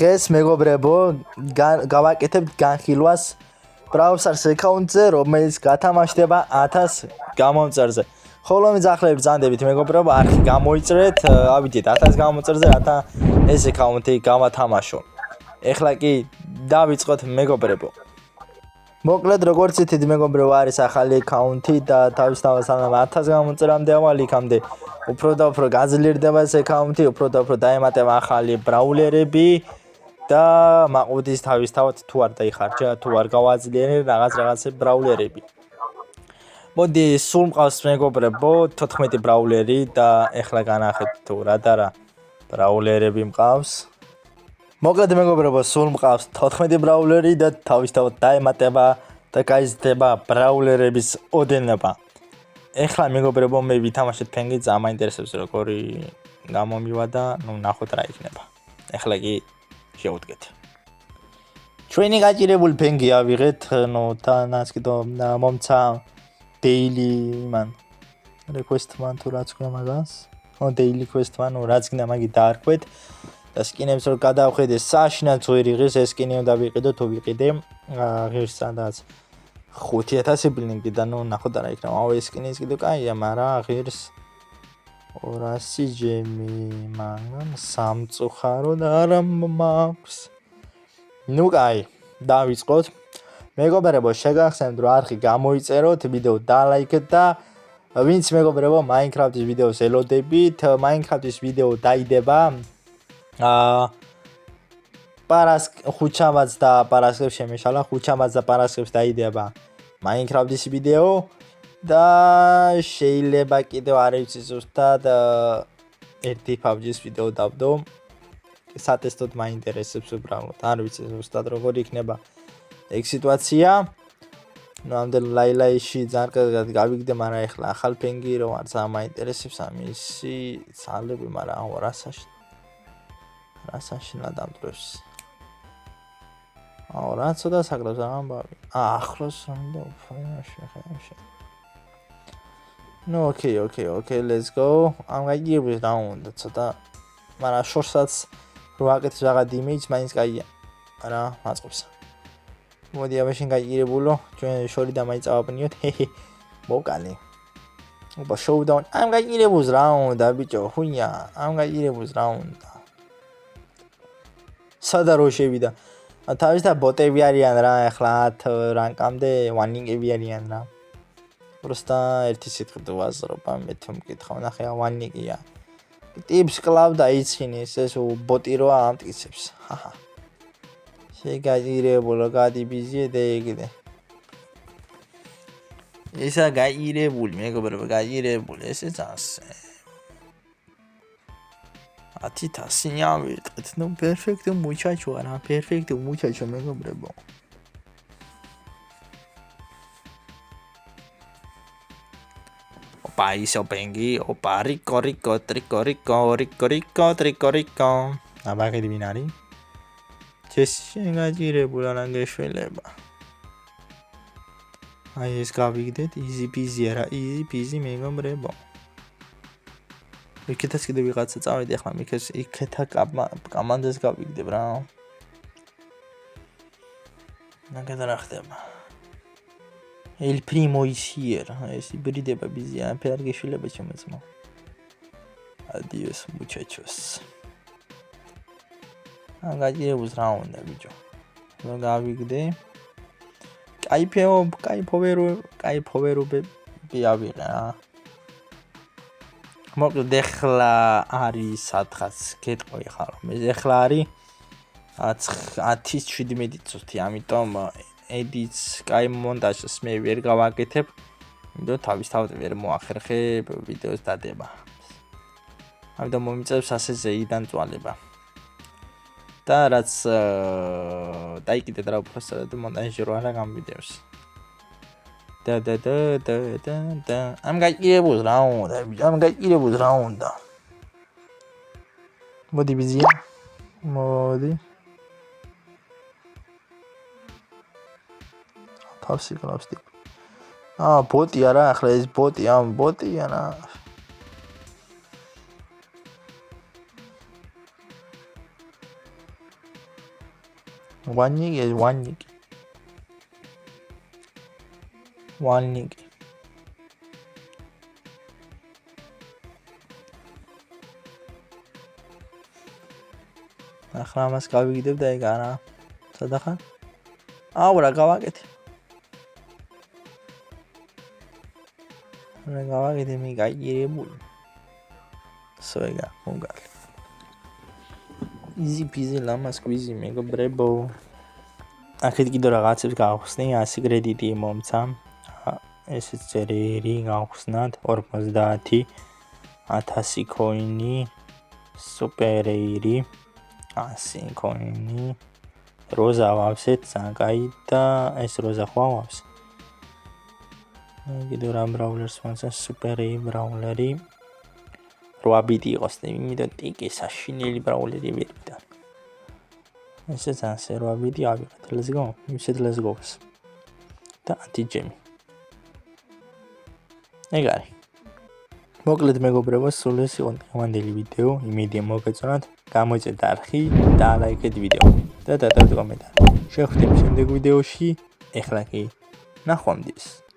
დღეს მეგობრებო გავაკეთებთ განხილვას Browser-ს აკაუნტზე, რომელიც გათამაშდება 1000 გამომწერზე. ხოლო მძახლები ბრძანდებით მეგობრებო, არხი გამოიწერეთ, ავიდეთ 1000 გამომწერზე, რათა ეს აკაუნტი გავათამაშო. ეხლა კი დავიწყოთ მეგობრებო. მოკლედ როგორც იცით მეგობრებო, არის ახალი აკაუნტი და თავისთავად 1000 გამომწერამდე ავალ იქამდე უფრო და უფრო გაძლიერდება ეს აკაუნტი, უფრო და უფრო დაემატება ახალი ბრაულერები და მაყუდის თავისთავად თუ არ დაიხარჯა, თუ არ გავაძლიერე რაღაცე ბრაულერები. მოდი სულ მყავს მეგობრებო 14 ბრაულერი და ეხლა განახეთ თუ რა და რა ბრაულერები მყავს. მოკლედ მეგობრებო, სულ მყავს 14 ბრაულერი და თავისთავად დაემატება და გაიზრდება ბრაულერების ოდენობა. ეხლა მეგობრებო, მე ვითამაშეთ ფენგი, წამაინტერესებს როგორი გამომივა და ნახოთ რა იქნება. ეხლა კი შევუდგეთ. ჩვენი გაჭირებული ფენგი ავიღეთ, თანაც კიდო მომცა daily man request man თუ რაც ქვია მაგას. daily quest man რაც გინდა მაგი დაარქვეთ და სკინებს რო გადავხედე საშინაც ვერ იღეს, ეს სკინი უნდა ვიყიდო თუ ვიყიდე ღირს სადაც 5000 ბილინგი და ნახოთ რა იქნება. ეს სკინის კიდე კაია, მაგრამ ღირს 200 ჯემი, მაგრამ სამწუხარო და არა მაქვს. ნუ კაი, დავიწყოთ. მეგობრებო, შეგახსენებთ რომ არხი გამოიწეროთ, ვიდეო დალაიქეთ და ვინც მეგობრებო Minecraft-ის ვიდეოს ელოდებით, Minecraft-ის ვიდეო დაიდება ხუთშაბათს და პარასკევს შემეშალა, ხუთშაბათს და პარასკევს დაიდება Minecraft-ის ვიდეო და შეიძლება კიდევ არ ვიცი ზუსტად ერთი PUBG-ის ვიდეო დავდო. სატესტოდ მაინტერესებს უბრალოდ. არ ვიცი ზუსტად როგორ იქნება ეგ სიტუაცია. ნამდვილ ლაილაიში ზარკად გავიგდე, მაგრამ ეხლა ახალ ფენგი რო არ საინტერესებს ამისი ძალები, მაგრამ რასაშინა დამტრებს. რა ცოტა საკრავს ამბავი. ახლოს უნდა უფრენაში. No, okay, let's go. I'm gonna give it down. ცოტა მაგრამ შორსაც რო აკეთებს რაღაც იმეჯს, მაინც კაია. არა, მაწყობს. მოდი ამაშინ გაიგებულო, ჩვენ შორი და მაიწავაბნიოთ. მოკალე. ოპა showdown. I'm გაიგებულს რაუნდა, ბიჭო, ხუია. I'm გაიგებულს რაუნდა. სადა რო შევიდა. თავისთავად ბოტები არიან რა, ახლა 10 რანკამდე ვანინგები არიან რა. Просто ერთი სიტყვით ვაზრობა, მე თუ მკითხავ, ნახე, ვანინგია. ტიპს კლავდა იცინეს, ეს ბოტი როა ამტკიცებს. ჰაჰა. შეგაიგებულო, გადიბიზიე და ეგრე. ისა გაიგებული, მეგობრებო, გაიგებული, ესეც ასე. 10,000 ავირტყეთ, ну перфектно мучачо, არა, перфектно мучачо მეგობრებო. ოპა ისო პენგი, ოპა რიკო. აბაგედი ვინ არის? შეგაჭირებულა რა გეშველება. აი ეს გავიგდეთ, easy peasy არა, easy peasy მეგობრებო. იქეთაც კიდე ვიღაცა წავედი, ახლა მიქეს იქეთა კომანდას გავიგდებ რა. ნაგადა რა ხდება. El primo is here. ეს იბრიდება ბიზია, ფერ გეშველება ჩემეცმო. Adios muchachos. გაიგებულს რა უნდა ბიჭო. რა გავიგდე? კაიფოვერები ავიღე რა. მოკლედ ეხლა არის სადღაც გეტყვი ხარ. მე ეხლა არის 10:17 წუთი, ამიტომ edits კაი მონტაჟს მე ვერ გავაკეთებ. იმიტომ თავისთავად ვერ მოახერხებ ვიდეოს დადება. ამიტომ მომიწევს ასე ზეიდან წვალება. და რაც დაიკიდეთ რა უბრალოდ მონტაჟი რო არა გამვიდეოს. და ამ გაიგებულს რა უნდა. მოდი ბიზია. მოდი. თავსი კლავს ტიპ. ბოტი არა, ახლა ეს ბოტია რა. ვანიკი. ახლა ამას გავიგდებ და ეგ არა. სადა ხარ? აუ რა გავაკეთე. რა გავაკეთე მე გაიგებული. სოეგა, მოგალი. Easy peasy lama squeezy მეგობრებო. აქეთ კიდევ რაღაცებს გავხსნი, 100 კრედიტი მომცა. ესეც წერილი გავხსნათ 50,000 coin-ი, super-ერი, 100 coin-ი. როზა ვავსეთ, საკაი და ეს როზა ხო ავავს. კიდევ რა ბრაულერს მომცა, super-ერი ბრაულერი. 8 ბიტი იყოს, იმიტომ ტიკი საშინელი ბრაულერი ვერდა. ესეც ასე 8 ბიტი ავიღეთ. Let's go. Let's go. და 10 ჯემი. ეგ არის. მოკლედ მეგობრებო, სულ ეს იყო დღევანდელი ვიდეო. იმედია მოგეწონათ. გამოიწერთ არხი და ლაიქეთ ვიდეო. და დადოთ კომენტარი. შევხვდებით შემდეგ ვიდეოში. ეხლა კი ნახვამდის.